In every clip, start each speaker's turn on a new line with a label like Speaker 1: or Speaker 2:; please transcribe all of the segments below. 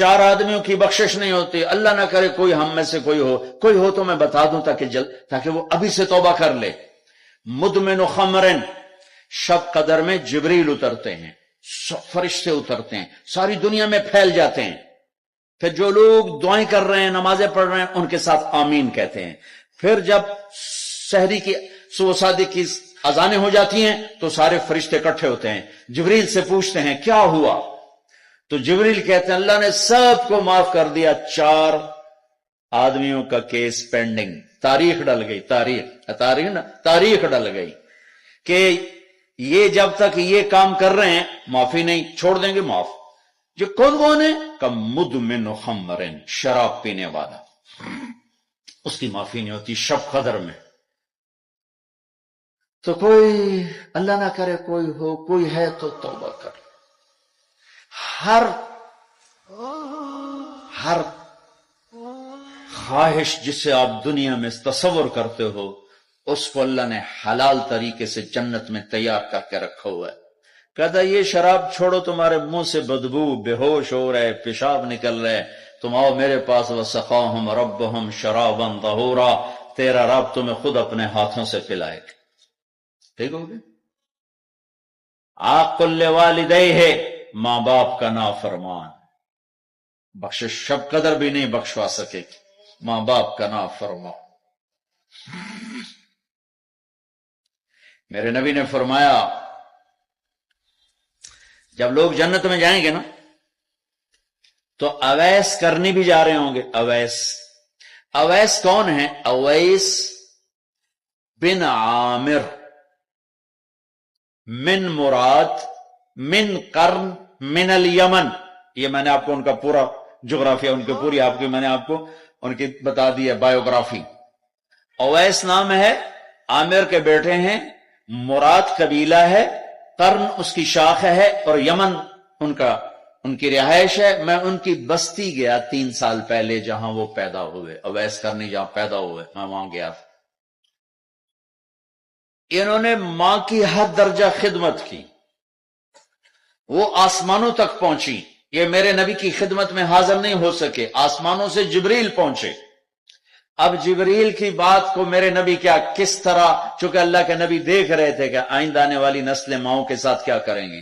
Speaker 1: 4 آدمیوں کی بخشش نہیں ہوتی. اللہ نہ کرے کوئی ہم میں سے کوئی ہو تو میں بتا دوں تاکہ وہ ابھی سے توبہ کر لے. مدمن خمرن، شب قدر میں جبریل اترتے ہیں، فرشتے اترتے ہیں، ساری دنیا میں پھیل جاتے ہیں. پھر جو لوگ دعائیں کر رہے ہیں، نمازیں پڑھ رہے ہیں، ان کے ساتھ آمین کہتے ہیں. پھر جب سحری کی صبح صادق کی اذانیں ہو جاتی ہیں تو سارے فرشتے اکٹھے ہوتے ہیں، جبریل سے پوچھتے ہیں کیا ہوا؟ تو جبریل کہتے ہیں اللہ نے سب کو معاف کر دیا، 4 آدمیوں کا کیس پینڈنگ. تاریخ ڈل گئی، تاریخ ڈل گئی کہ یہ جب تک یہ کام کر رہے ہیں معافی نہیں، چھوڑ دیں گے معاف. جو کون ہے؟ کم مدمن خمرن، شراب پینے والا، اس کی معافی نہیں ہوتی شب قدر میں. تو کوئی اللہ نہ کرے کوئی ہے تو توبہ کر. ہر خواہش جسے آپ دنیا میں تصور کرتے ہو اس کو اللہ نے حلال طریقے سے جنت میں تیار کر کے رکھا ہوا ہے. کہتا یہ شراب چھوڑو، تمہارے منہ سے بدبو، بے ہوش ہو رہے، پیشاب نکل رہے، تم آؤ میرے پاس. وسقاہم ربہم شرابا طہورا، تیرا رب تمہیں خود اپنے ہاتھوں سے پلائے گا. ٹھیک ہو گیا؟ عاقل لوالدیہ، ماں باپ کا نافرمان، بخشش شب قدر بھی نہیں بخشوا سکے گی. ماں باپ کا نافرمان. میرے نبی نے فرمایا جب لوگ جنت میں جائیں گے نا تو اویس کرنی بھی جا رہے ہوں گے. اویس کون ہے؟ اویس بن عامر من مراد من قرن من الیمن. یہ میں نے آپ کو ان کا پورا جغرافیہ، ان کی پوری آپ کی میں نے آپ کو ان کی بتا دی ہے بایوگرافی. اویس نام ہے، عامر کے بیٹے ہیں، مراد قبیلہ ہے، قرن اس کی شاخ ہے، اور یمن ان کی رہائش ہے. میں ان کی بستی گیا 3 سال پہلے جہاں وہ پیدا ہوئے، اویس کرنی جہاں پیدا ہوئے، میں وہاں گیا. انہوں نے ماں کی حد درجہ خدمت کی، وہ آسمانوں تک پہنچی. یہ میرے نبی کی خدمت میں حاضر نہیں ہو سکے، آسمانوں سے جبریل پہنچے. اب جبریل کی بات کو میرے نبی کس طرح، چونکہ اللہ کے نبی دیکھ رہے تھے کہ آئندہ آنے والی نسلیں ماؤں کے ساتھ کیا کریں گی.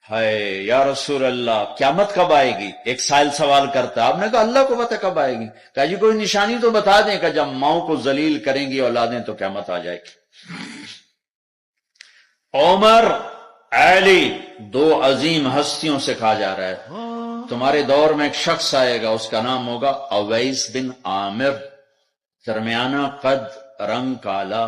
Speaker 1: ہائے یا رسول اللہ قیامت کب آئے گی؟ ایک سائل سوال کرتا. آپ نے کہا اللہ کو پتہ کب آئے گی. کہا جی کوئی نشانی تو بتا دیں کہ جب ماؤں کو ذلیل کریں گی اولادیں تو قیامت آ جائے گی. عمر، علی، 2 عظیم ہستیوں سے کہا جا رہا ہے تمہارے دور میں ایک شخص آئے گا، اس کا نام ہوگا اویس بن عامر. درمیانہ قد، رنگ کالا،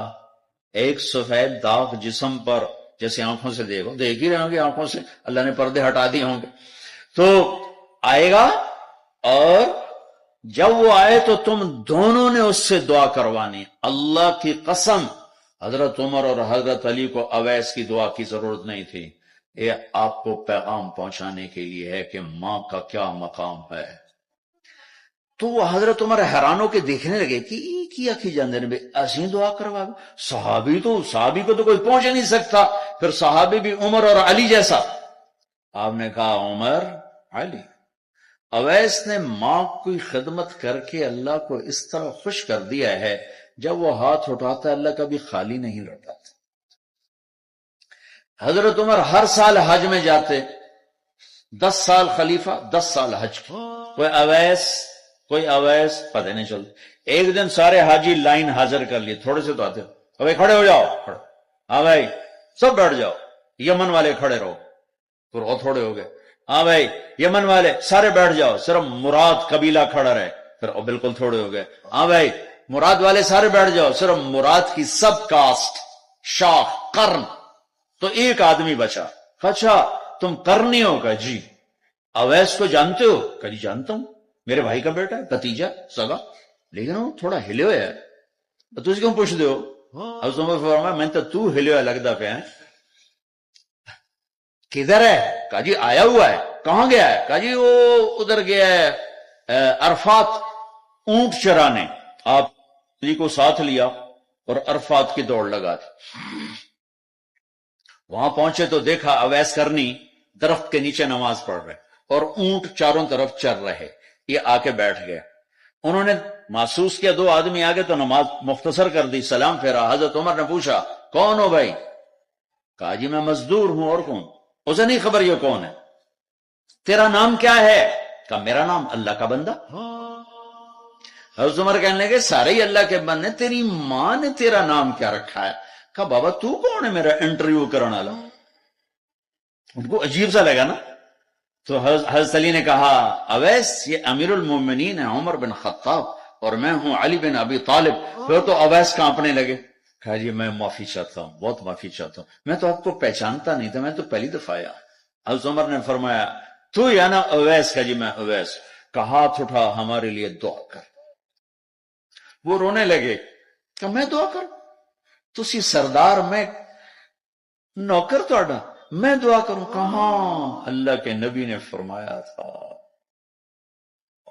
Speaker 1: ایک سفید داغ جسم پر، جیسے آنکھوں سے دیکھ ہی رہے ہوں گے، آنکھوں سے اللہ نے پردے ہٹا دیے ہوں گے. تو آئے گا، اور جب وہ آئے تو تم دونوں نے اس سے دعا کروانی. اللہ کی قسم حضرت عمر اور حضرت علی کو اویس کی دعا کی ضرورت نہیں تھی. یہ آپ کو پیغام پہنچانے کے لیے ہے کہ ماں کا کیا مقام ہے. تو وہ حضرت عمر حیران ہو کے دیکھنے لگے کہ یہ کیا کی جاندے نے ایسی دعا کروا. صحابی کو تو کوئی پہنچ نہیں سکتا، پھر صحابی بھی عمر اور علی جیسا. آپ نے کہا عمر، علی. اویس نے ماں کی خدمت کر کے اللہ کو اس طرح خوش کر دیا ہے، جب وہ ہاتھ اٹھاتا ہے اللہ کبھی خالی نہیں لوٹاتا. حضرت عمر ہر سال حج میں جاتے، 10 سال خلیفہ، 10 سال حج کی. کوئی اویس پتہ نہیں چلتا. ایک دن سارے حاجی لائن حاضر کر لیے، تھوڑے سے تو آتے، بھائی کھڑے ہو جاؤ، ہاں بھائی سب بیٹھ جاؤ. یمن والے کھڑے رہو، پھر اور تھوڑے ہو گئے. ہاں بھائی یمن والے سارے بیٹھ جاؤ، صرف مراد قبیلہ کھڑا رہے، پھر بالکل تھوڑے ہو گئے. ہاں بھائی مراد والے سارے بیٹھ جاؤ، صرف مراد کی سب کاسٹ، شاخ، قرن، تو ایک آدمی بچا. اچھا تم قرنی ہو؟ کہ جی. اویس کو جانتے ہو؟ کہ جی جانتا ہوں، میرے بھائی کا بیٹا ہے، بھتیجا، سگا، لیکن وہ تھوڑا ہلے ہوئے ہے. تو اس کیوں پوچھ دے ہو؟ حضرت عمر فرمایا میں تو ہلے ہوئے لگتا پہ ہیں. کدھر ہے؟ کہا جی آیا ہوا ہے. کہاں گیا ہے؟ کہا جی وہ ادھر گیا ہے عرفات اونٹ چرانے. آپ جی کو ساتھ لیا اور عرفات کی دوڑ لگا دی. وہاں پہنچے تو دیکھا اویس کرنی درخت کے نیچے نماز پڑھ رہے. اور اونٹ چاروں طرف چر رہے. یہ آ کے بیٹھ گئے. انہوں نے محسوس کیا 2 آدمی آگے تو نماز مختصر کر دی, سلام پھیرا. حضرت عمر نے پوچھا کون ہو بھائی؟ کہا جی میں مزدور ہوں. اور کون؟ اسے نہیں خبر یہ کون ہے. تیرا نام کیا ہے؟ کہا میرا نام اللہ کا بندہ. حضرت عمر کہنے لگے سارے ہی اللہ کے بندے, تیری ماں نے تیرا نام کیا رکھا ہے؟ کہا بابا تو کون ہے میرا انٹرویو کرنے والا؟ ان کو عجیب سا لگا نا. تو حضرت علی نے کہا اویس یہ امیر المومنین ہے عمر بن خطاب اور میں ہوں علی بن ابی طالب. پھر تو اویس کانپنے لگے. کہا جی میں معافی چاہتا ہوں, بہت معافی چاہتا ہوں, میں تو آپ کو پہچانتا نہیں تھا, میں تو پہلی دفعہ آیا. حضرت عمر نے فرمایا تو یا نا اویس؟ کا جی میں اویس. کا ہاتھ اٹھا ہمارے لیے دعا کر. وہ رونے لگے کہ میں دعا کروں؟ تسی سردار, میں نوکر توڑا, میں دعا کروں؟ کہاں, اللہ کے نبی نے فرمایا تھا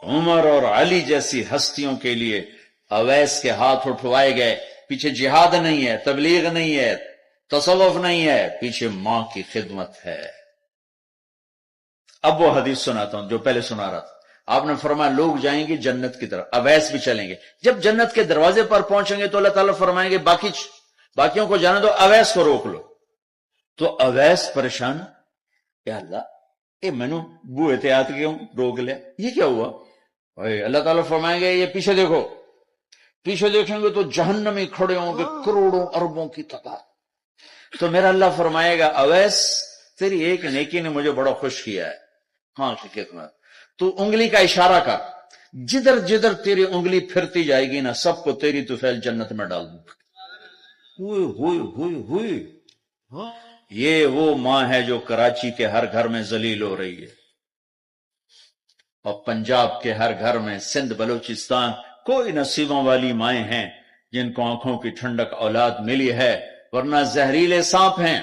Speaker 1: عمر اور علی جیسی ہستیوں کے لیے اویس کے ہاتھ اٹھوائے گئے. پیچھے جہاد نہیں ہے, تبلیغ نہیں ہے, تصوف نہیں ہے, پیچھے ماں کی خدمت ہے. اب وہ حدیث سناتا ہوں جو پہلے سنا رہا تھا. آپ نے فرمایا لوگ جائیں گے جنت کی طرف, اویس بھی چلیں گے. جب جنت کے دروازے پر پہنچیں گے تو اللہ تعالیٰ فرمائیں گے باقیوں کو جانے دو, اویس کو روک لو. تو اویس پریشان, یا اللہ اے میں نے بو احتیاط کیوں روک لیا, یہ کیا ہوا؟ اللہ تعالیٰ فرمائیں گے یہ پیچھے دیکھو. پیچھے دیکھیں گے تو جہنمی کھڑے ہوں گے کروڑوں اربوں کی تعداد. تو میرا اللہ فرمائے گا اویس تیری ایک نیکی نے مجھے بڑا خوش کیا ہے. ہاں تو انگلی کا اشارہ کر, جدھر جدھر تیری انگلی پھرتی جائے گی نا سب کو تیری طفیل جنت میں ڈال دوں. ہوئی یہ وہ ماں ہے جو کراچی کے ہر گھر میں ذلیل ہو رہی ہے, اور پنجاب کے ہر گھر میں, سندھ بلوچستان کوئی نصیبوں والی مائیں ہیں جن کو آنکھوں کی ٹھنڈک اولاد ملی ہے, ورنہ زہریلے سانپ ہیں.